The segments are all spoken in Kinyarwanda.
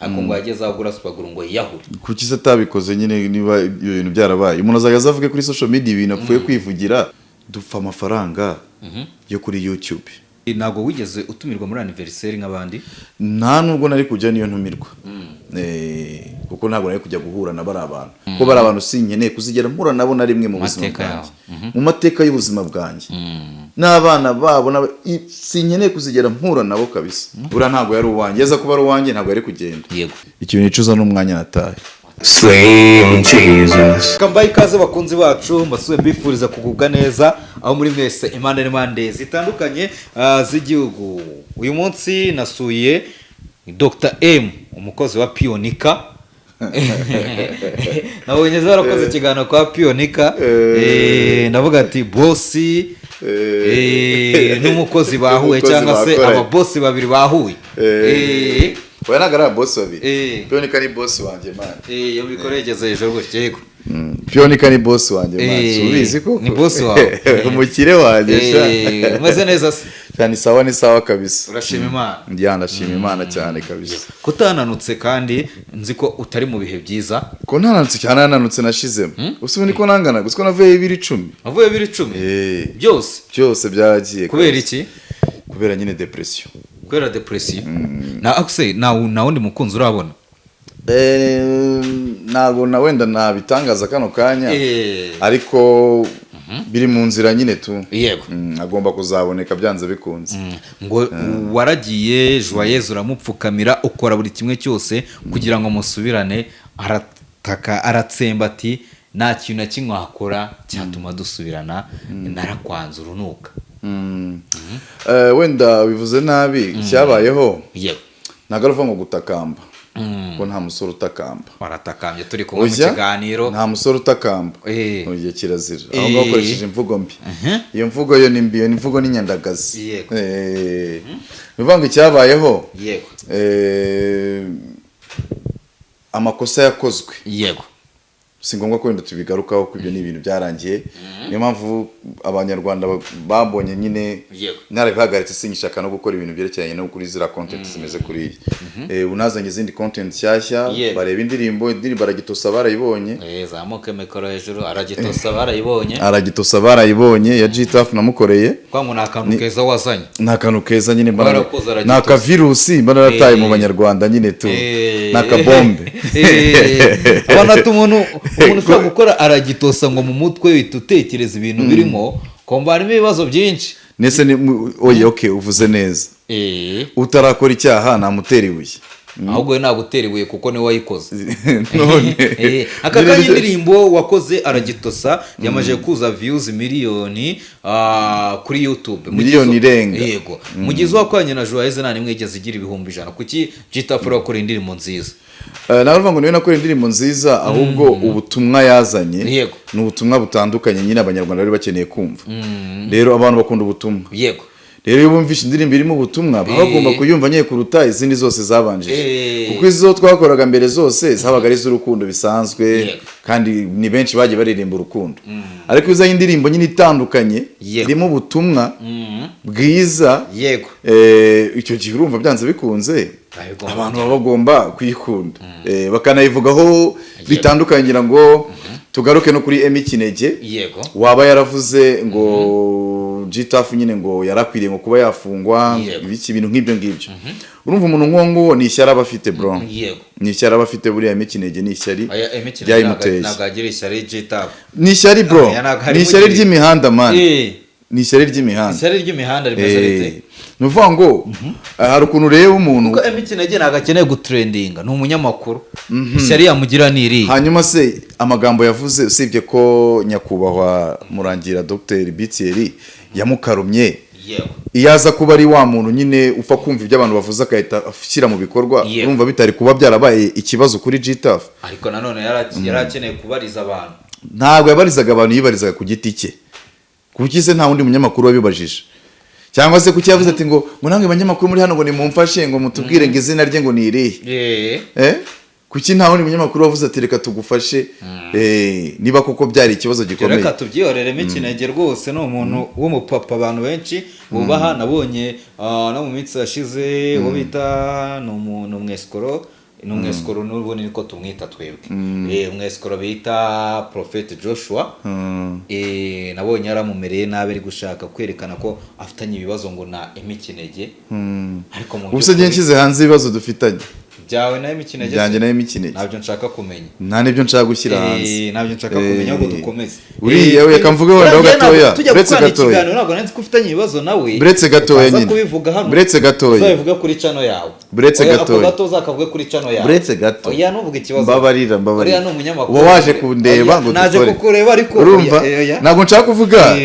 ariko ngo yageze aho agura supaguru ngo yiyahure. kuki se atabikoze nyine niba ibintu byarabaye umuntu azagaza avuge kuri social media ibintu apfuye kwivugira dupfa amafaranga yo kuri YouTube. Ntabwo wigeze utumirwa muri anniversaire nk'abandi? Nta nubwo nari kujya niyo ntumirwa. Kuko ntabwo nari kujya guhura na bari abantu. Ko bari abantu sinkeneye kuzigera mpura nabo na rimwe mu buzima bwanjye. Mu mateka y'ubuzima bwanjye. N'abana babo sinkeneye kuzigera mpura nabo kabisa. Bura ntabwo yari uwanjye. Yeza kuba ari uwanjye ntabwo yari kugenda. Yego. Ikintu nicuza n'umwanya nataye. Sweet Jesus. Kambaye ikaze bakunzi bacu mbasuye mbifuriza kugubwa neza aho muri mwese impande n'impande zitandukanye z'igihugu. Uyu munsi nasuye Dr. M, umukozi wa Pionika. Nabonye zarakoze ikiganiro kwa Pionika. Ndavuga ati bossi n'umukozi bahuye cyangwa se ababossi babiri bahuye. Oya nagara boss babiri. Pionika ni boss wanje man. Yo bikoregeze ejo gutyo yego. Pionika ni boss wanje man. Subizi koko. Ni boss wawe. Umukire wanje sha. Umeze neza se. Cyane ni sawa kabisa. Urashima Imana. Ndashima Imana cyane kabisa. Kutananutse kandi nzi ko utari mu bihe byiza. Ko ntananutse cyane nananutse nashizemo. Usubu niko nangana gusko navuye 2010. Avuye 2010. Byose byagiye. Kubera iki? Kubera nyine depression. Kubera depression. Na akuse na wundi mukunzi urabona. Ntabwo na wenda nabitangaza kano kanya. Ariko biri mu nzira nyine tu. Yego. Agomba kuzaboneka byanze bikunze. Ngo waragiye Joyeuse uramupfukamira ukora buri kimwe cyose kugira ngo musubirane, arataka aratsemba ati nta kintu na kimwe akora cyatuma dusubirana, narakwanze urunuka. Wenda bivuze nabi cyabayeho. Yego. Nagaruva ngo gutakamba. Ko nta musore utakamba. Waratakambye turi kumwe mu kiganiro. Nta musore utakamba. Oye kirazira. Aho ngaho ukoresheje imvugo mbi. Iyo mvugo yo ni mbi, iyo mvugo ni nyandagazi. Yego. Bivanga icyabayeho. Yego. Amakosa yakozwe. Yego. Si ngombwa ko wenda tubigarukaho ko ibyo ni ibintu byarangiye. Niyo mpamvu abanyarwanda babonye nyine narabihagaritse singishaka no gukora ibintu byerekeranye no kuri zira content zimeze kuri unazanye izindi content cyashya bareba indirimbo baragitosa barayibonye zamuke mikoro hejuru aragitosa barayibonye ya GTF namukoreye kwa ngo nakantu keza wazanye nakantu keza nyine naka virusi barataye mu banyarwanda nyine tu naka bombe abana tumuntu ushaka gukora aragitosa ngo mu mutwe witutekereza ibintu birimo komba harimo ibibazo byinshi nese oye okay uvuze neza utarakora icyaha namutera ibuye ahubwo we nagutera ibuye kuko ni wayikoze none akakanya indirimbo wakoze aragitosa yamaje kuza views miliyoni kuri YouTube miliyoni irenga yego mugize wakwanye na Joyeuse nani mwegeze igira ibihumbi 100 kuki GTF akora indirimbo nziza navuga ngo niwe nakora indirimbo nziza ahubwo ubutumwa yazanye ni ubutumwa butandukanye nyine abanyarwanda bari bakeneye kumva rero abantu bakunda ubutumwa yego rero iyo bumvishe indirimbo irimo ubutumwa bagomba kuyumva nyeye kuruta izindi zose zabanjije kuko izo twakoraga mbere zose zabaga ari z'urukundo bisanzwe kandi ni benshi bagiye baririmba urukundo ariko izo indirimbo nyine itandukanye irimo ubutumwa bwiza yego icyo gihe urumva byanze bikunze abantu baba bagomba kuyikunda bakanayivugaho bitandukanye ngira ngo tugaruke no kuri Emi Kinege waba yaravuze ngo GTF nyine ngo yarakwiriye ngo kuba yafungwa ibiki bintu nk'ibyo ngibyo urumva umuntu nkongo ni ishyara bafite bro ni ishyara bafite buri Emi Kinege ni ishyari ryayimuteye nagagira ishyari GTF ni ishyari bro ni ishyari ry'imihanda man ni ishyari ry'imihanda rimeze rite nuvuga ngo hari ukuntu reba umuntu kuko Emi Kinege nagakeneye gutrendinga ni umunyamakuru ishyari yamugira niri hanyuma se amagambo yavuze usibye ko nyakubahwa murangira Dr. Bitieri yamukarumye iyaza kuba ari wa muntu nyine upfa kumva ibyo abantu bavuze akahita ashyira mu bikorwa urumva bitari kuba byarabaye ikibazo kuri GTF ariko nanone yarakeneye kubariza abantu ntabwo yabarizaga abantu yibarizaga ku giti cye kuki se nta wundi munyamakuru wabibajije cyangwa se kuki yavuze ati ngo namwe banyamakuru muri hano ngo nimumfashe ngo mutubwire ngo izina rye ngo ni irihe kuki nta wundi munyamakuru wavuze ati reka tugufashe niba koko byari ikibazo gikomeye reka tubyiyoreremo Kinege rwose no umuntu w'umupapa abantu benshi bubaha nabonye no mu minsi yashize wo bita no umuntu mweskoro n'umwesikoro n'ubundi niko tumwita twebwe umwesikoro bita Prophet Joshua nabonye yaramumereye nabi ari gushaka kwerekana ko afitanye ibibazo ngo na Emikinege ariko mu ubuse ngiye nshyize hanze ibibazo dufitanye byawe na Emikinege byanjye na Emikinege ntabyo nshaka kumenya nta nibyo nshaka gushyira hanze ntabyo nshaka kumenya ahubwo dukomeze uriya we kamvuge wenda gatoya uretse gatoya ntabwo nzi ko ufitanye ibibazo nawe uretse gatoya nyine uretse gatoya uzabivuga kuri channel yawe uretse gatoya gato uzakavuga kuri channel yawe uretse gato oya nuvuga ikibazo mbabarira uriya ni umunyamakuru uba waje kundeba ngo naje kukureba ariko urumva ntabwo nshaka kuvuga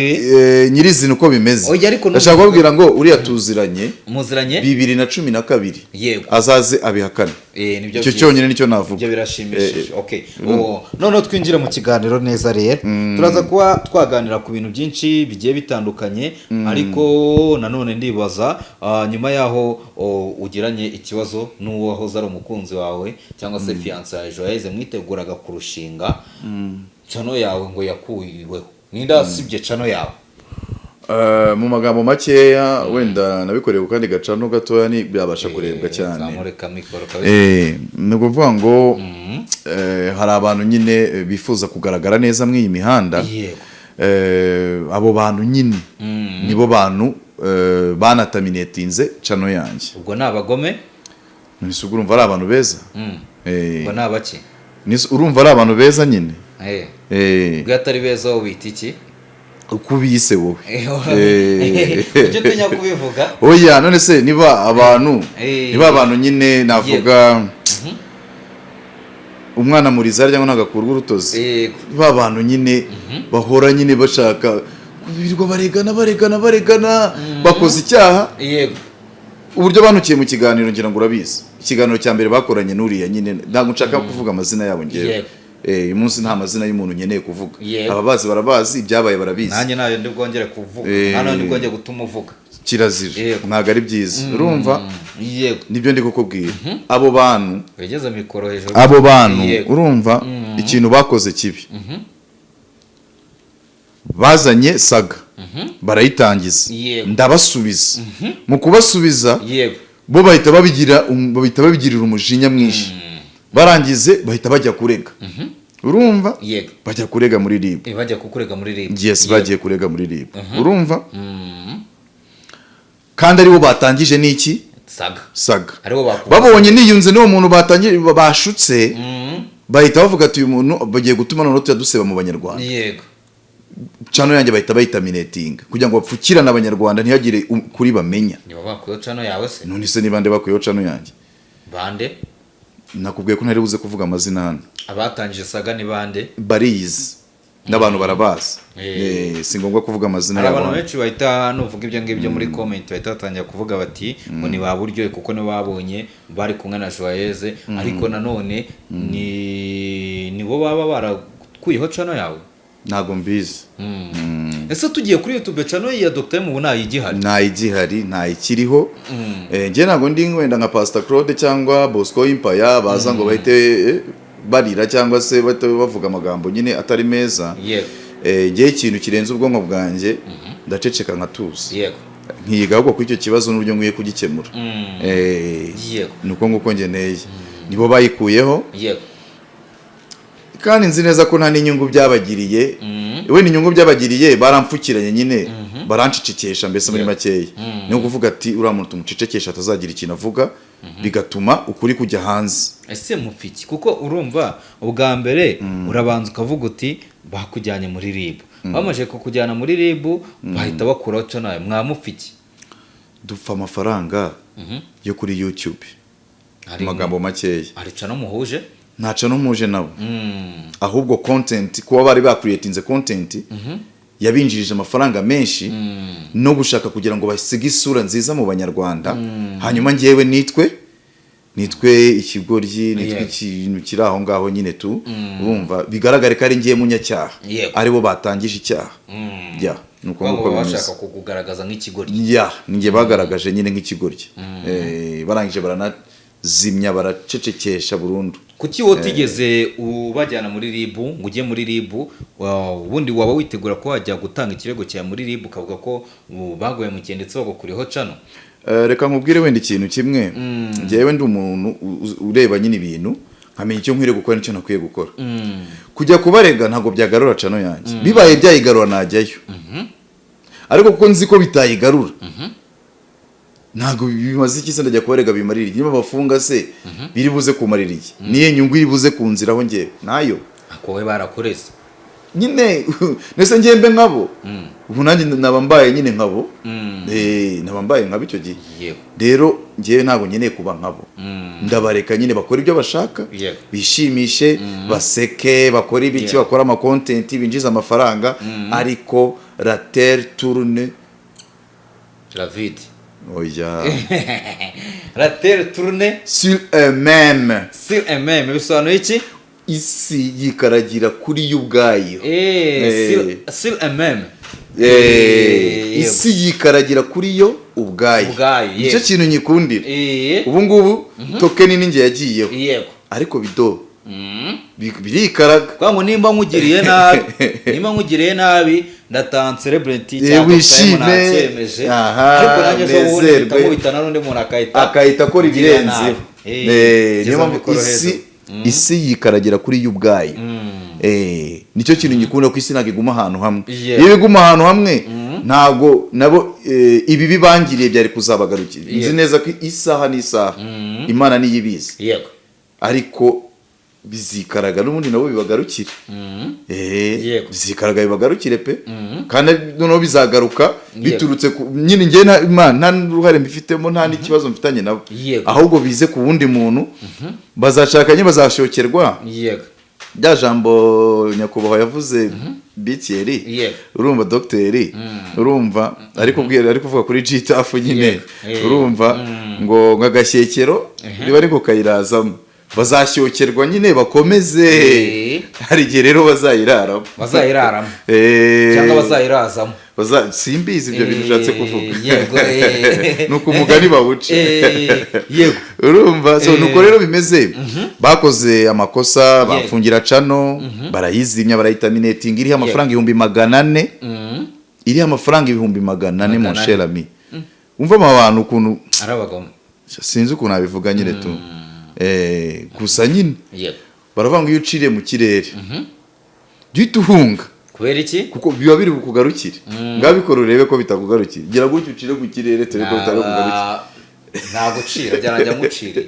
nyirizina uko bimeze ndashaka kubabwira ngo uriya tuziranye muziranye 2012 yego azaze abihakana nibyo icyo cyonyine nicyo navuga ibyo birashimishije okay none twinjire mu kiganiro neza rero turaza kuba twaganira ku bintu byinshi bigiye bitandukanye ariko nanone ndibaza nyuma yaho ugiranye ikibazo n'uwo wahoze ari umukunzi wawe cyangwa se fiance yawe Joyeuse mwiteguraga kurushinga channel yawe ngo yakuyiweho ninda sibye channel yawe mu magambo makeya wenda nabikoreye kandi gacano gatoya ni byabasha kurebwa cyane ni ukuvuga ngo hari abantu nyine bifuza kugaragara neza mw'iyi mihanda abo bantu nyine nibo bantu banataminetinze channel yanjye ubwo ni abagome nise urumva ari abantu beza ubwo ni abaki urumva ari abantu beza nyine ubwo atari beza wita iki ukubise wowe ujye utinya kubivuga oya none se niba abantu nyine navuga umwana murizari cyangwa nagakurwa urutozi niba abantu nyine bahora nyine bashaka birirwa baregana bakoze icyaha uburyo banukiye mu kiganiro ngira ngo urabizi ikiganiro cya mbere bakoranye n'uriya nyine ntabwo nshaka kuvuga amazina yabo ngewe uyu munsi nta mazina y'umuntu nkeneye kuvuga ababazi barabazi ibyabaye barabizi nanjye nayo ndi bwongere kuvuga hano ndi bwongere gutuma uvuga kirazira ntabwo ari byiza urumva nibyo ndi kukubwira abo bantu wegeze mikoro hejuru abo bantu urumva ikintu bakoze kibi bazanye saga barayitangiza ndabasubiza mu kubasubiza bo bahita babigirira umujinya mwinshi barangize bahita bajya kurega urumva bajya kurega muri RIB bajya kukurega muri RIB yes bagiye kurega muri RIB urumva kandi aribo batangije niki saga babonye niyunze n'uwo muntu batangiye bashutse bahita bavuga ati uyu muntu bagiye gutuma none tuyaduseba mu banyarwanda yego channel yanjye bahita bayitaminetinga kugira ngo bapfukirane abanyarwanda ntihagire kuri bamenya niba bakuyo channel yawe se none se nibande bakuyo channel yanjye bande nakubwiye ko ntari buze kuvuga amazina hano abatangije saga ni bande barizi n'abantu barabazi si ngombwa kuvuga amazina y'abantu abantu benshi bahita nuvuga ibyo ngibyo muri comment bahita batangira kuvuga bati ngo ni baburyo kuko no babonye bari kumwe na Joyeuse ariko nanone ni bo baba barakuyeho channel yawe ntago mbizi ese tugiye kuri YouTube channel ya Dr. M ntayigihari ntayikiriho nge ntago ndi wenda nka Pastor Claude cyangwa Bosco Impaya baza ngo bahite barira cyangwa se bavuga amagambo nyine atari meza nge ikintu kirenze ubwonko bwanjye ndaceceka nkatuza nkiga ahubwo kuri icyo kibazo n'uburyo nkwiye kugikemura nuko nguko ngeneye nibo bayikuyeho kandi nzi neza ko nta n'inyungu byabagiriye we n'inyungu byabagiriye baramfukiranye nyine barancicikesha mbese muri makeya ni ukuvuga ati uriya muntu tumucicekesha atazagira ikintu avuga bigatuma ukuri kujya hanze ese mupfiki kuko urumva ubwa mbere urabanza ukavuga uti bakujyanye muri RIB bamaje kukujyana muri RIB bahita bakuraho channel mwamupfiki dupfa amafaranga yo kuri YouTube amagambo makeya ari channel muhuje ntaca n'umuje nabo ahubwo content kuba bari bakreatinze content yabinjirije amafaranga menshi no gushaka kugira ngo basige isura nziza mu banyarwanda hanyuma ngewe nitwe ikigoryi nitwe ikintu kiri aho ngaho nyine tu urumva bigaragare ko ari ngiye munyacyaha aribo batangije icyaha nuko nguko bashaka kukugaragaza nk'ikigoryi ninge bagaragaje nyine nk'ikigoryi barangije baranazimya baracecekesha burundu kuki wotigeze ubajyana muri RIB ngo ujye muri RIB ubundi waba witegura ko wajya gutanga ikirego cya muri RIB ukavuga ko bagoye mu ndetse bagukuriho channel reka nkubwire wenda ikintu kimwe njyewe ndi umuntu ureba nyine ibintu nkamenya icyo nkwiriye gukora n'icyo nakwiye gukora kujya kubarega ntabwo byagarura cano yanjye bibaye byayigarura najyayo ariko kuko nzi ko bitayigarura ntabwo bimaze iki se ndajya kubarega bimarira iki niba bafunga se biri buze kumarira iki niyo nyungu iri buze kunziraho njyewe nayo akowe barakureze nyine nese njyembe nkabo ubu nanjye naba mbaye nyine nkabo naba mbaye nkabo icyo gihe rero njyewe ntabwo nkeneye kuba nkabo ndabareka nyine bakora ibyo bashaka bishimishe baseke bakora ibiki bakora amakontenti binjiza amafaranga ariko la terre tourne la vide oya la terre tourne sur eux-mêmes bisobanuye iki isi yikaragira kuri yo ubwayo sur eux-mêmes isi yikaragira kuri yo ubwayo nicyo kintu nyikundira ubu ngubu tokeni ninjye yagiyeho ariko bido birikaraga kwa nimba nkugiriye nabi ndatan celebrity cyangwa wishime ariko nanjye zo ubundi bitamubitana n'undi muntu akahita akora ibirenze niyo mpamvu isi yikaragira kuri yo ubwayo nicyo kintu ngikunda ko isi ntabwo iguma ahantu hamwe iyo iguma ahantu hamwe ntabwo nabo ibi bibangiriye byari kuzabagarukira nzi neza ko isaha n'isaha imana niyo ibizi ariko bizikaraga n'ubundi nabo bibagarukire bizikaraga bibagarukire pe kandi noneho bizagaruka biturutse nyine njye nta n'uruhare mbifitemo nta n'ikibazo mfitanye nabo ahubwo bize ku wundi muntu bazashakanye bazashokerwa rya jambo nyakubahwa yavuze bitiyeri urumva dogiteri urumva ariko kuvuga kuri jitafu nyine urumva ngo nk'agashyekero riba ariko kayirazamo bazashyokerwa nyine bakomeze hari igihe rero bazayiraramo cyangwa bazayirazamo simbizi ibyo bintu ushatse kuvuga nuko umugani bawuca urumva nuko rero bimeze bakoze amakosa bafungira cano barayizimya barayitaminatinga iriho amafaranga 400 iriho amafaranga 400 mon cher ami umva abantu ukuntu arabagamo sinzi ukuntu abivuga nyine tu gusa nyine baravuga ngo iyo uciriye mu kirere jya uhunga kubera iki kuko biba biri bukugarukire ngabikora urebe ko bitakugarukira gira gutyo ucire mu kirere tere ko bitakugarukira ntabwo ucira byaranjya mucire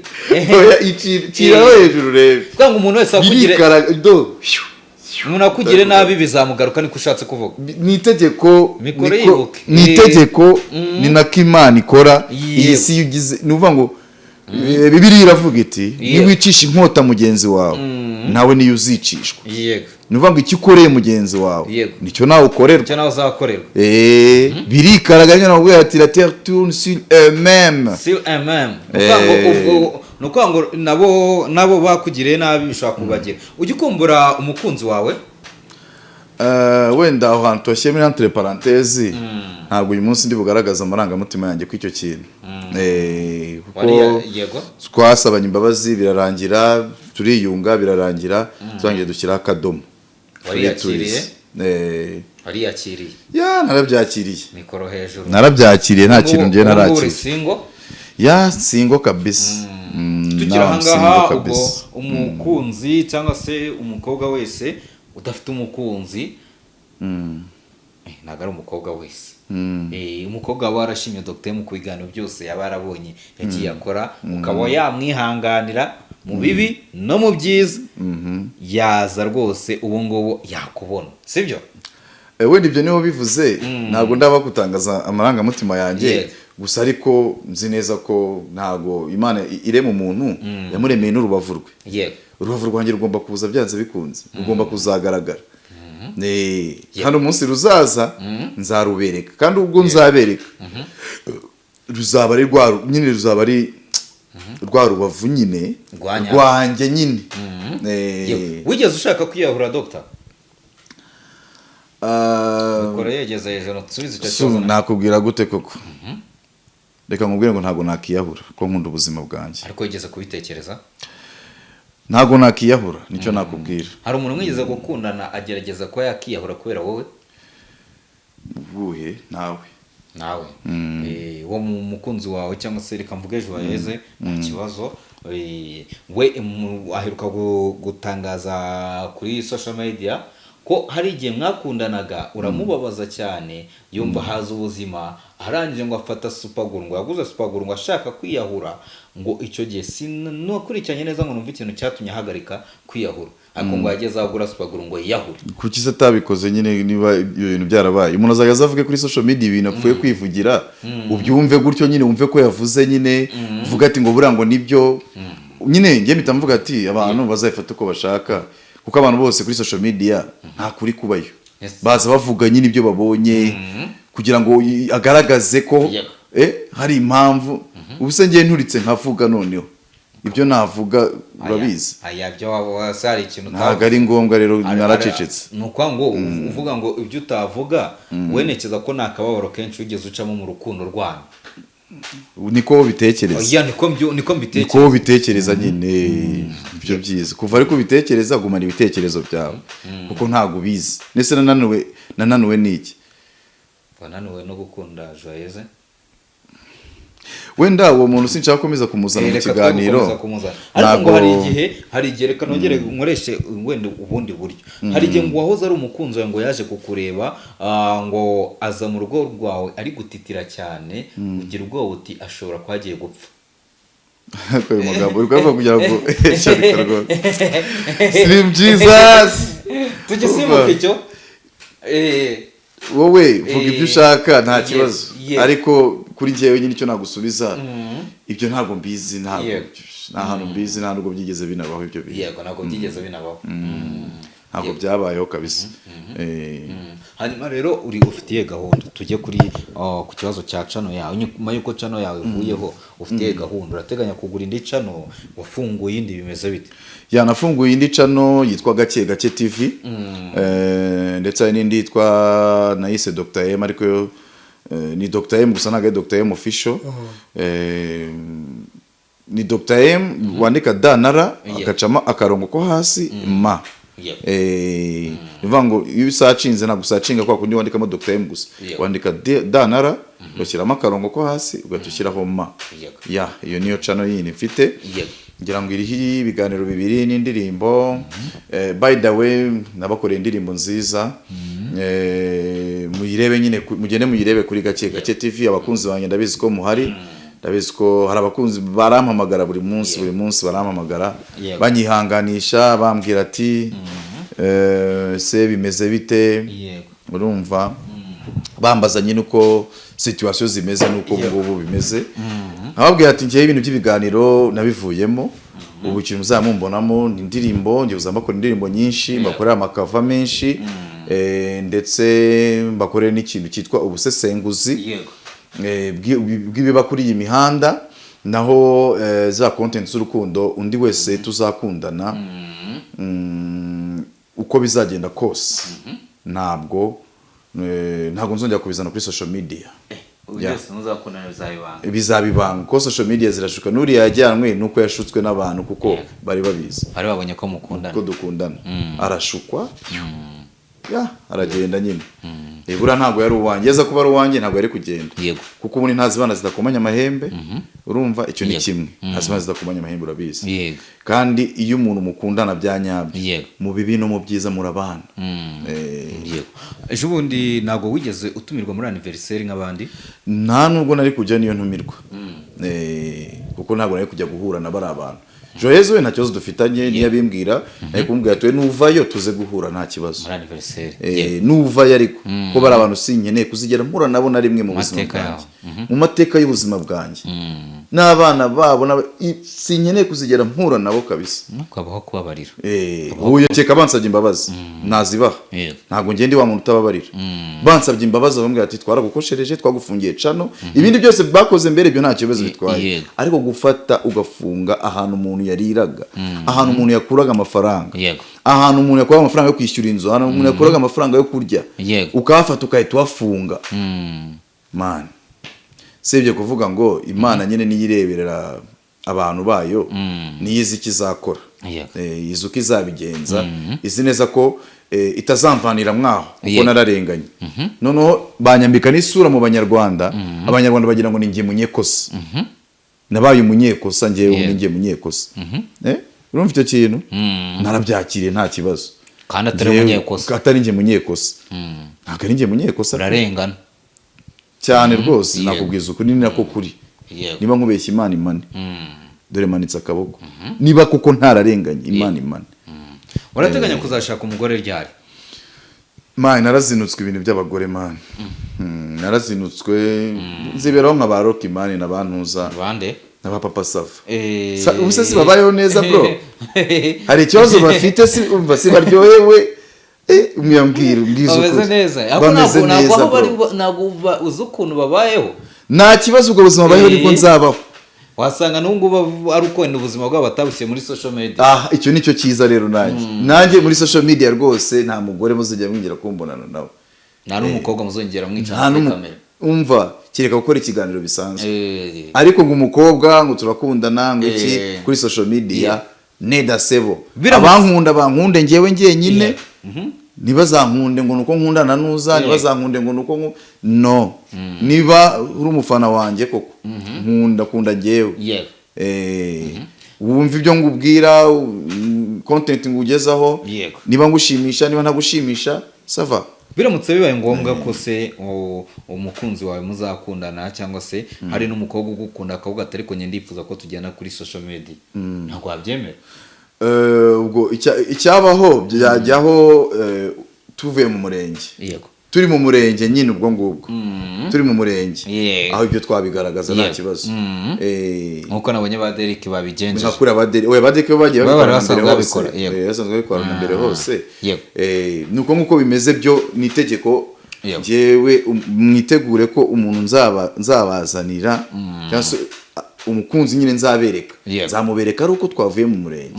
cira hejuru urebe kugira ngo umuntu wese akugire umuntu akugire nabi bizamugaruka niko ushatse kuvuga nitegeko ni nako Imana ikora iyi si yugize nuvuga ngo Bibiliya iravuga iti niwicisha inkota mugenzi wawe nawe niyo uzicishwa nuvuga ngo icyo ukoreye mugenzi wawe nicyo nawe ukorerwa nicyo nawe uzakorerwa birikaraga nyine nabwo ati la terre tourne sur eux-mêmes nuko ngo nabo bakugiriye nabi bishaka kubagira ujye ukumbura umukunzi wawe wenda aho hantu washyiramo entre parenthèses ntabwo uyu munsi ndi bugaragaza amarangamutima yanjye kw'icyo kintu kuko twasabanye imbabazi birarangira turiyunga birarangira turangiye dushyiraho akadomo wariyakiriye narabyakiriye mikoro hejuru narabyakiriye nta kintu ngiye narakiriye singo kabisa tukiri ahangaha ubwo umukunzi cyangwa se umukobwa wese udafite umukunzi ntabwo ari umukobwa wese umukobwa waba warashimye Dr mu biganiro byose yaba yarabonye yagiye akora ukaba yamwihanganira mu bibi no mu byiza yaza rwose ubu ngubu yakubona sibyo wenda ibyo niho bivuze ntabwo ndaba gutangaza amarangamutima yanjye gusa ariko nzi neza ko ntabwo Imana irema umuntu yamuremeye n'urubavu rwe urubavu rwanjye rugomba kuza byanze bikunze rugomba kuzagaragara hano umunsi ruzaza nzarubereka kandi ubwo nzabereka ruzaba ari nyine ruzaba ari rwa rubavu nyine rwanjye nyine wigeze ushaka kwiyahura Dr ukora yegeza hejuru tubizi icyo kibazo nakubwira gute koko reka nkubwire ngo ntabwo nakiyahura ko nkunda ubuzima bwanjye ariko wigeze kubitekereza ntabwo nakiyahura nicyo nakubwira hari umuntu mwigeze gukundana agerageza kuba yakiyahura kubera wowe ubuhe nawe nawe wo mu mukunzi wawe cyangwa se reka mvuge Joyeuse nta kibazo we aheruka gutangaza kuri social media ko hari igihe mwakundanaga uramubabaza cyane yumva haza ubuzima arangije ngo afata Superguru ngo yaguze Superguru ngo ashaka kwiyahura ngo icyo gihe sinakurikiranye neza ngo numva ikintu cyatumye ahagarika kwiyahura ariko ngo yageze agura Superguru ngo yiyahure kuki se atabikoze nyine niba ibyo bintu byarabaye umuntu azaga avuge kuri social media ibintu apfuye kwivugira ubyumve gutyo nyine wumve ko yavuze nyine uvuga ati ngo buriya ngo nibyo nyine ngiye mpita mvuga ati abantu bazayifata uko bashaka kuko abantu bose kuri social media nta kuri kubayo baza bavuga nyine ibyo babonye kugira ngo agaragaze ko hari impamvu ubuse ngiye nturitse nkavuga noneho ibyo navuga urabizi aya byo wasari ikintu ntago ari ngombwa rero naracecetse nuko ngo uvuga ngo ibyo utavuga wenekeza ko nakababaro kenshi ugeze ucamo mu rukundo rwanyu niko bitekereza niko bitekereza nyine ibyo byiza kuva ariko bitekereza gumana ibitekerezo byawe kuko ntago bizi nese nananiwe niki wananiwe no gukunda Joyeuse wenda uwo muntu sinshaka komeza kumuzana mu kiganiro ariko ngo hari igihe reka nongere nkoreshe wenda ubundi buryo hari igihe ngo wahoze ari umukunzi wawe ngo yaje kukureba ngo aza mu rugo rwawe ari gutitira cyane ugira ubwoba uti ashobora kwagiye gupfa uyu mugabo uri kuvuga kugira ngo Slim Jesus tugisimuka icyo wowe vuga ibyo ushaka nta kibazo ariko kuri njyewe nyine icyo nagusubiza ibyo ntabwo mbizi nta hantu mbizi nta nubwo byigeze binabaho ibyo bintu yego ntabwo byigeze binabaho ntabwo byabayeho kabisa hanyuma rero ufitiye gahunda tujye kuri ku kibazo cya channel yawe nyuma yuko channel yawe ivuyeho ufitiye gahunda urateganya kugura indi channel wafunguye indi bimeze bite yanafunguye indi channel yitwa Gake Gake TV ndetse hari n'indi yitwa nayise Dr M ariko ni Dr M gusa ntago Dr M official ni Dr M wandika danara akacama akarongo ko hasi ma nivango iyo usacinze na gusacinga kwa kundi wandikamo Dr M gusa wandika danara bashyiramo akarongo ko hasi ugatushyiraho ma iyo niyo channel yini mfite ngira ngo iriho ibiganiro bibiri n'indirimbo by the way nabakoreye indirimbo nziza muyirebe nyine mugende muyirebe kuri Gake Gake TV abakunzi banjye ndabizi ko muhari ndabizi ko hari abakunzi barampamagara buri munsi barampamagara banyihanganisha bambwira ati se bimeze bite urumva bambaza nyine uko situation zimeze nuko ngubu bimeze ababwira ati ngiye ibintu by'ibiganiro nabivuyemo ubu ikintu muzamumbonamo ni indirimbo ngiye uzambakora indirimbo nyinshi mbakorera amakava menshi ndetse mbakorera n'ikintu cyitwa ubusesenguzi bw'ibiba kuri iyi mihanda naho za content z'urukundo undi wese tuzakundana uko bizagenda kose ntabwo nzongera kubizana kuri social media bizabibanga ko social media zirashuka nuriya yajyanwe nuko yashutswe n'abantu kuko bari babizi bari babonye ko mukundana ko dukundana arashukwa aragenda nyine ibura ntago yari uwanjye yeza kuba ari uwanjye ntago yari kugenda kuko ubundi ntazibana zidakomanya amahembe urumva icyo ni kimwe ntazibana zidakomanya amahembe urabizi kandi iyo umuntu mukundana byanyabyo mu bibi no mu byiza murabana ejo bundi ntago wigeze utumirwa muri anniversaire nk'abandi nta nubwo nari kujya niyo ntumirwa kuko ntabwo nari kujya guhura na bari abantu Joyeuse we nta kibazo dufitanye niyo abimbwira ariko kumbwira tuwe nuvayo tuze guhura nta kibazo muri anniversaire nuvayo ariko ko bari abantu sinkeneye kuzigera mpura nabo na rimwe mu buzima bwanjye mu mateka y'ubuzima bwanjye n'abana babo sinkeneye kuzigera mpura nabo kabisa nukabaho kubabarira uyu cyeka bansabye imbabazi nazibaha ntago ngende wa muntu utababarira bansabye imbabazi bambwira ati twaragukoshereje twagufungiye cano ibindi byose bakoze mbere byo nta kibazo bitwaye ariko gufata ugafunga ahantu umuntu yariraga ahantu umuntu yakuraga amafaranga ahantu umuntu yakuraga amafaranga yo kwishyura inzu ahantu umuntu yakuraga amafaranga yo kurya ukahafata ukahita uhafunga man sibye kuvuga ngo Imana nyine niyireberera abantu bayo niyizi kizakora izi uko izabigenza izi neza ko itazamvanira mwaho kuko nararenganye noneho banyambika n'isura mu banyarwanda abanyarwanda bagira ngo ni ngiye munyekosa nabaye umunyekosa ngewe ngiye munyekosa urumva icyo kintu narabyakiriye nta kibazo kandi atari munyekosa atari ngiye munyekosa ntabwo ari ngiye munyekosa urarengana cyane rwose nakubwiza ukuri ni nako kuri niba nkubeshya Imana imane dore manitse akaboko niba kuko ntararenganye Imana imane urateganya kuzashaka umugore ryari mani narazinutswe ibintu by'abagore mani narazinutswe nziberaho nka ba Rocky mani nabantuza bande na Papa Sava ubuse si babayeho neza bro hari ikibazo bafite si umva si baryohewe umyambwira ubwizo bameze neza bameze neza ntabwo uzi ukuntu babayeho nta kibazo ubwo buzima babayeho nibwo nzabaho wasanga n'ubwo ari uko ubuzima bwabo batabushye muri social media icyo nicyo cyiza rero nanjye muri social media rwose nta mugore muzongera mwinjira kumbonana nawe nta n'umukobwa muzongera mwicara kuri kamera umva kireka gukora ikiganiro bisanzwe ariko ngo umukobwa ngo turakundana ngo iki kuri social media nedasebo abankunda bankunde ngewe nyine ntibazankunde ngo nuko nkundana nuza ntibazankunde ngo nuko no niba uri umufana wanjye koko nkunda ngewe wumva ibyo ngubwira content ngugezaho niba ngushimisha niba ntagushimisha sava biramutse bibaye ngombwa ko se umukunzi wawe muzakundana cyangwa se hari n'umukobwa ugukunda akavuga atari ko njye ndifuza ko tujyana kuri social media ntabwo wabyemera ubwo icyabaho byajyaho tuvuye mu murenge turi mu murenge nyine ubwo ngubwo turi mu murenge aho ibyo twabigaragaza nta kibazo nkuko nabonye ba Derek babigenje nkakuri ba Derek bagiye babikora mbere hose nuko nkuko bimeze byo ni itegeko jewe mwitegure ko umuntu nzabazanira cyangwa se umukunzi nyine nzamubereka ari uko twavuye mu murenge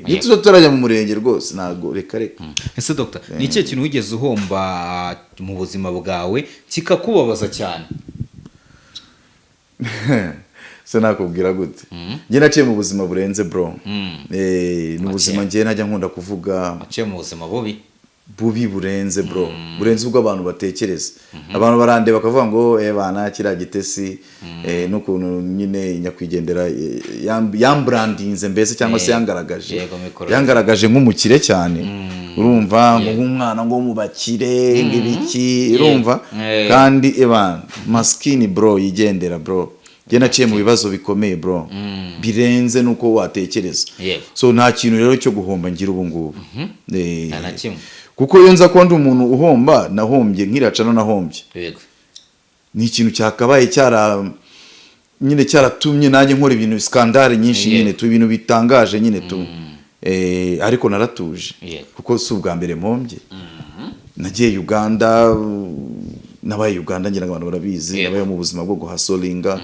iyo turajya mu murenge rwose ntabwo reka ese Dr ni ikihe kintu wigeze uhomba mu buzima bwawe kikakubabaza cyane se nakubwira gute njye naciye mu buzima burenze bro ni ubuzima njye najya nkunda kuvuga naciye mu buzima bubi burenze bro burenze ubwo abantu batekereza abantu barande bakavuga ngo bana kira gitesi n'ukuntu nyine nyakwigendera yambrandinze mbese cyangwa se yangaragaje nk'umukire cyane urumva nk'umwana ngo mu bakire ngibiki urumva kandi maskini bro yigendera bro njye naciye mu bibazo bikomeye bro birenze nuko watekereza so nta kintu rero cyo guhomba ngira ubu ngubu kuko iyo nza kuba ndi umuntu uhomba nahombye nkiracana nahombye ni ikintu cyakabaye nyine cyaratumye nanjye nkora ibintu skandale nyinshi nyine tu ibintu bitangaje nyine tu ariko naratuje kuko si ubwa mbere mpombye nagiye Uganda nabaye Uganda ngira ngo abantu barabizi nabaye mu buzima bwo guhasolinga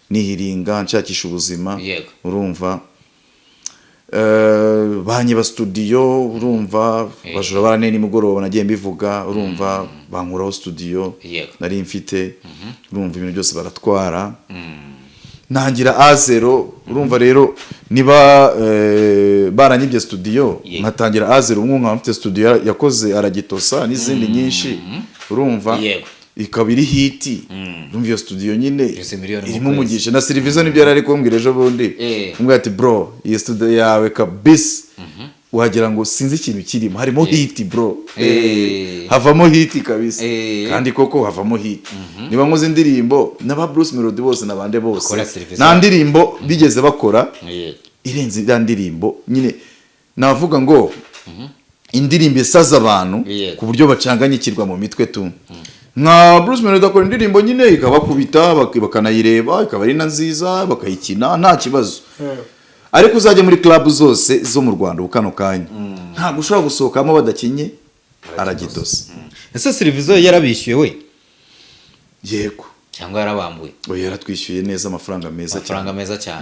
nihiringa nshakisha ubuzima urumva banyiba studio urumva bajura barane nimugoroba nagiye mbivuga urumva bankuraho studio nari mfite urumva ibintu byose baratwara nangira A0 urumva rero niba baranyibye studio nkatangira A0 umwe mfite studio yakoze aragitosa n'izindi nyinshi urumva ikabiri hiti urumva iyo studio nyine irimo umugisha na service nibyo yari kumbwira ejo bundi umbwira ati bro iyi studio yawe kabisa wagira ngo sinzi ikintu kirimo harimo hiti bro havamo hiti kabisa kandi koko havamo hiti niba nkoze indirimbo n'aba Bruce Melody bose nabande bose na ndirimbo bigeze bakora irenze ya ndirimbo nyine navuga ngo indirimbo isaza abantu ku buryo bacanganyikirwa mu mitwe tu nka Bruce Melody akora indirimbo nyine ikabakubita bakanayireba ikaba ari nziza bakayikina nta kibazo ariko uzajya muri club zose zo mu Rwanda ukano kanya ntabwo ushobora gusohokamo badakinye aragidosa ese service yarabishyuye we yego cyangwa yarabambuye yaratwishyuye neza amafaranga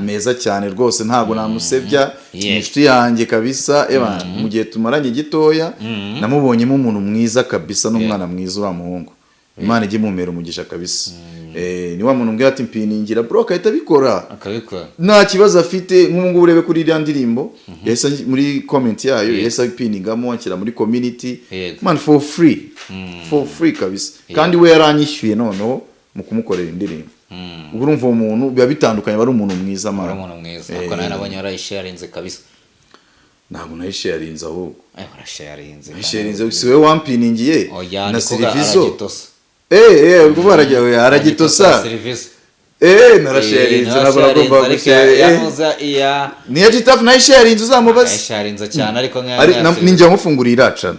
meza cyane rwose ntabwo namusebya inshuti yanjye kabisa mu gihe tumaranye gitoya namubonyemo umuntu mwiza kabisa n'umwana mwiza ura muhungu Imana ijye mumera umugisha kabisa ni wa muntu mbwira ati mpiningira bro akahita abikora akabikora nta kibazo afite nk'ubu urebe kuri iriya ndirimbo yahise muri comment yayo yahise abipiningamo anshyira muri community man for free kabisa kandi we yaranyishyuye noneho mu kumukorera indirimbo ubwo urumva umuntu biba bitandukanye bari umuntu mwiza mara umuntu mwiza ariko nawe nabonye yarayisharinze kabisa ntabwo nayisharinze ahubwo yarayisharinze si we wampiningiye na servizo ubwo barajya aragitosa narasharinze ntabwo nagomba gusharinga niyo gitafu nayisharinze uzamubaze yasharinze cyane ariko ninjya mufungura iracana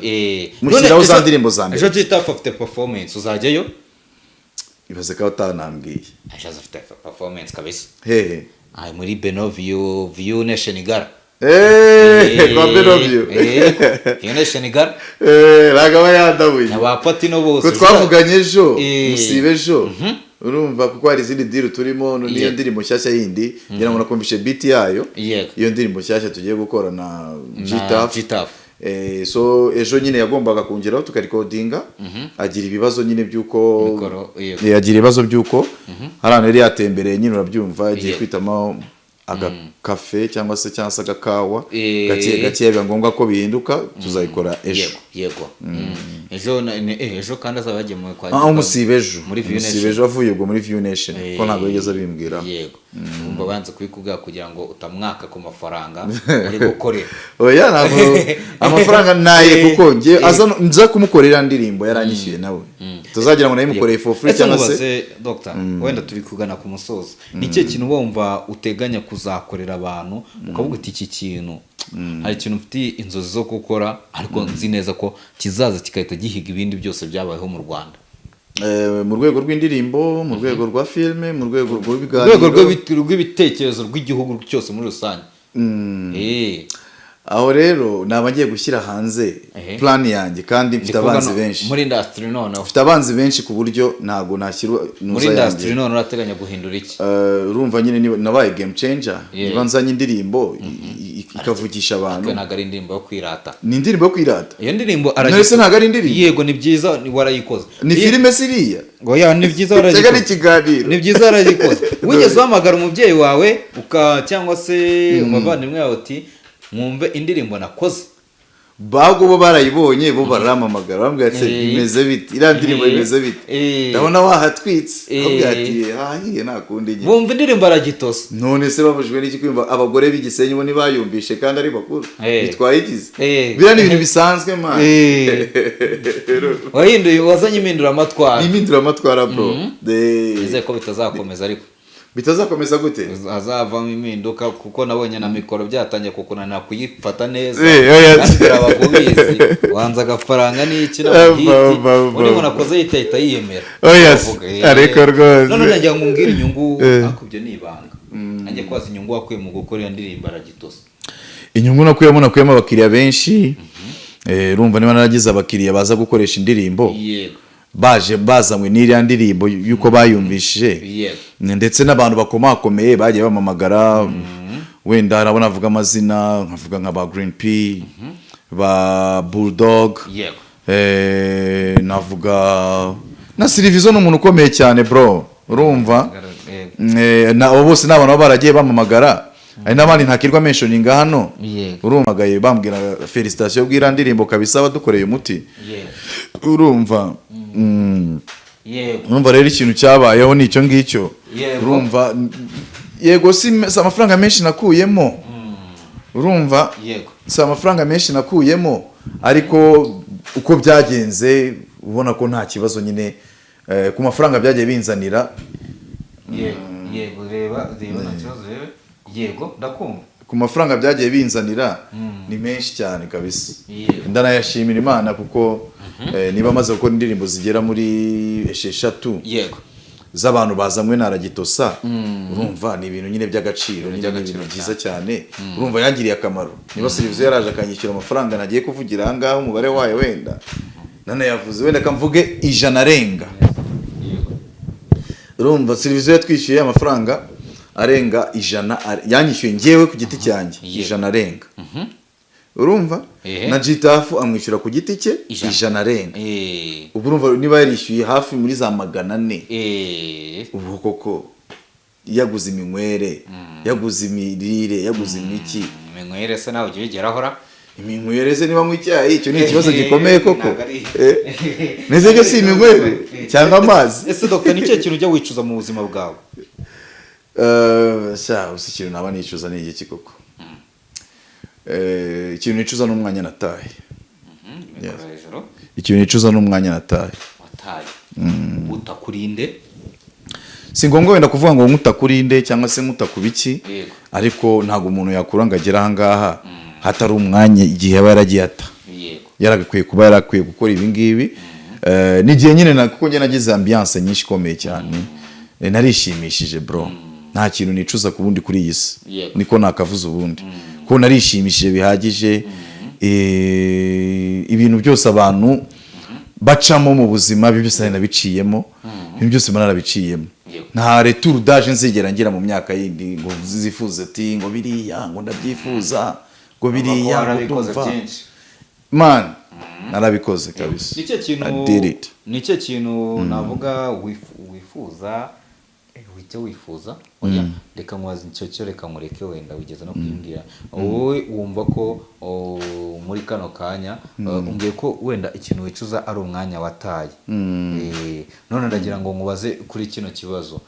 mushyiraho za ndirimbo za mbere ejo gitafu afite performance uzajyayo ibaze ko utanambwiye ejo afite performance kabisa hehe ari muri View Nation Gala kwa Benovio View Nation Gala ragaba yandabuye abapatino bose ko twavuganye ejo musibe ejo urumva kuko hari izindi deal turimo n'iyo ndirimbo nshyashya yindi ngira ngo nakumvishe beat yayo iyo ndirimbo nshyashya tugiye gukora na Gitaf so ejo nyine yagombaga kongeraho tukarikodinga agira ibibazo nyine byuko yagira ibibazo byuko harano yari yatembereye nyine urabyumva agiye kwitamo agakafe cyangwa se agakawa gake biba ngombwa ko bihinduka tuzayikora ejo ejo kandi azaba yagemuwe kwa umusibe ejo avuye ubwo muri View Nation ko ntabwo yigeze abimbwira yego umva banze kubikubwira kugira ngo utamwaka ku mafaranga uri gukorera oya ntabwo amafaranga naye kuko nza kumukorera ndirimbo yaranyishyuye nawe tuzagira ngo nayimukoreye for free cyangwa se Dr. wenda turi kugana ku musozo nicyo kintu wumva uteganya kuzakorera abantu ukavuga uti iki kintu hari ikintu ufite inzozi zo gukora ariko nzi neza ko kizaza kigahita gihiga ibindi byose byabayeho mu Rwanda mu rwego rw'indirimbo mu rwego rwa filime mu rwego rw'ibiganiro rw'ibitekerezo rw'igihugu cyose muri rusange aho rero naba ngiye gushyira hanze plan yanjye kandi mfite abanzi benshi muri industry none mfite abanzi benshi ku buryo ntago nashyira muri industry none urateganya guhindura iki urumva nyine nabaye game changer niba nzanye indirimbo ikavugisha abantu ntago ari indirimbo yo kwirata ni indirimbo yo kwirata iyo ndirimbo aragise ntago ari indirimbo yego ni byiza warayikoze ni filime siriya oya ni byiza warayikoze tega n'ikiganiro ni byiza warayikoze wigeze uhamagara umubyeyi wawe cyangwa se umuvandimwe wawe uti mwumve indirimbo nakoze bago bo barayibonye bo baramamagara bambwira ati bimeze bite iriya ndirimbo bimeze bite ndabona wahatwitse bambwira ati hahiye nakundi nyine bumva indirimbo aragitose none se babujwe n'iki kwimva abagore b'igisenyi bo nibayumvishe kandi ari bakuru bitwaye igize bira ni ibintu bisanzwe man wahinduye wazanye impinduramatwara impinduramatwara bro nizeye ko bitazakomeza ariko bitazakomeza gute azavamo impinduka kuko nabonye na mikoro byatangiye kukunanira kuyifata neza abagubizi wanza agafaranga n'iki n'ahiti undi ngo nakoze yitahita yiyemera ariko rwose none nagira ngo umbwire inyungu akubye n'ibanga nanjye kwaza inyungu wakuye mu gukora iyo ndirimbo aragitose inyungu nakuyemo abakiriya benshi urumva niba naragize abakiriya baza gukoresha indirimbo bazanywe n'iriya ndirimbo yuko bayumvishije ndetse n'abantu bakomakomeye bagiye bamamagara wenda harabona avuga amazina nkavuga nka ba Green P ba Bulldog navuga na Silvizo n'umuntu ukomeye cyane bro urumva abo bose n'abantu baragiye bamamagara ari n'abandi ntakirwa mentioninga hano urumagaye bambwira felicitation bw'iriya ndirimbo kabisa badukoreye umuti urumva urumva rero ikintu cyabayeho ni icyo ngicyo urumva yego si amafaranga menshi nakuyemo urumva si amafaranga menshi nakuyemo ariko uko byagenze ubona ko nta kibazo nyine ku mafaranga byagiye binzanira yego reba nta kibazo rero yego ndakumva ku mafaranga byagiye binzanira ni menshi cyane kabisa ndanayashimira Imana kuko niba maze gukora indirimbo zigera muri 6 yego z'abantu bazamwe naragitosa urumva ni ibintu nyine by'agaciro ni ibintu byiza cyane urumva yangiriye akamaro niba Silvizo yaraje akanyishyura amafaranga nagiye kuvugira aha ngaha umubare wayo wenda nane yavuze wenda kamvuge 100 arenga urumva Silvizo yatwishyuye amafaranga arenga 100 yanyishyuye ngewe ku giti cyanjye 100 arenga urumva na Gitafu amwishyura ku giti cye 100 arenga ubu urumva niba yarishyuye hafi muri za 400 ubu koko yaguze iminywere yaguze imirire yaguze imiki iminywere se nawe ugiye gerahora iminywere se niba mu icyayi icyo ni ikibazo gikomeye koko neze cyo si iminywere cyangwa amazi ese Dr ni cyo kintu ujya wicuza mu buzima bwawe usi ikintu naba nicuza ni iki koko ikintu nicuza n'umwanya nataye ikintu nicuza n'umwanya nataye utakurinde si ngombwa wenda kuvuga ngo nkutakurinde cyangwa se nkutakubiki ariko ntago umuntu yakura ngo agera aha ngaha hatari umwanya igihe aba yaragiye ata yaragakwiye kuba yarakwiye gukora ibi ngibi n'igihe nyine kuko njye nagize ambiance nyinshi ikomeye cyane narishimishije bro nta kintu nicuza ku bundi kuri iyi si niko nakavuze ubundi ko narishimishije bihagije ibintu byose abantu bacamo mu buzima byose nabiciyemo ibintu byose narabiciyemo nta retour d'âge nzigera ngira mu myaka yindi ngo zifuze ati ngo biriya ngo ndabyifuza ngo biriya ngo tumva man narabikoze kabisa nicyo kintu navuga wifuza icyo wifuza oya reka mwazi icyo reka mureke wenda wigeze no kwimbwira wowe wumva ko muri kano kanya umbwiye ko wenda ikintu wicuza ari umwanya wataye none ndagira ngo nkubaze kuri kino kibazo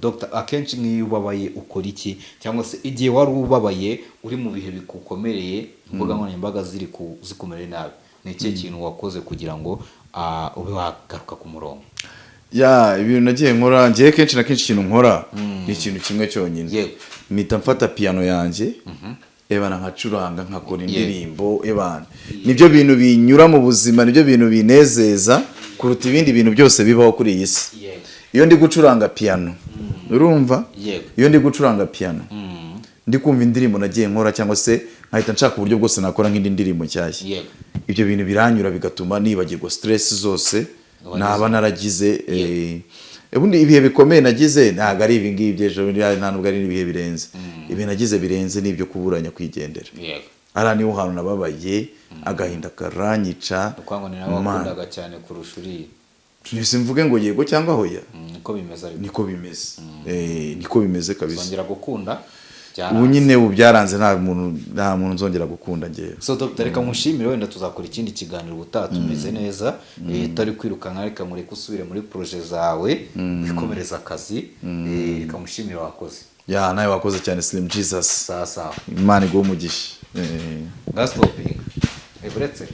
Dr akenshi nk'iyo ubabaye ukora iki cyangwa se igihe wari ubabaye uri mu bihe bikukomereye imbuga nkoranyambaga zikumere nabi ni iki kintu wakoze kugira ngo ube wagaruka ku murongo ibintu nagiye nkora ngiye kenshi na kenshi ikintu nkora ni ikintu kimwe cyonyine mpita mfata piano yanjye ebana nkacuranga nkakora indirimbo ebana nibyo bintu binyura mu buzima nibyo bintu binezeza kuruta ibindi bintu byose bibaho kuri iyi si iyo ndi gucuranga piano urumva iyo ndi gucuranga piano ndi kumva indirimbo nagiye nkora cyangwa se nkahita nshaka uburyo bwose nakora nk'indi ndirimbo nshyashya ibyo bintu biranyura bigatuma nibagirwa stress zose naba naragize ubundi ibihe bikomeye nagize ntago ari ibi ngibi byejo nta nubwo ari ibihe birenze ibi nagize birenze nibyo kuburanya kwigendera ara niho hantu nababaye agahinda karanyica ukwango ni nabakundaga cyane kurusha uri simvuge ngo yego cyangwa hoya niko bimeze niko bimeze kabisa zongera gukunda ubu nyine ubu byaranze nta muntu nzongera gukunda ngewe so Dr reka mushimire wenda tuzakora ikindi kiganiro ubutaha tumeze neza tari kwirukanka reka mureke usubire muri projet zawe bikomereza akazi reka mushimire wakoze nawe wakoze cyane Slim Jesus sasa Imana iguhe umugisha Gastoping evretse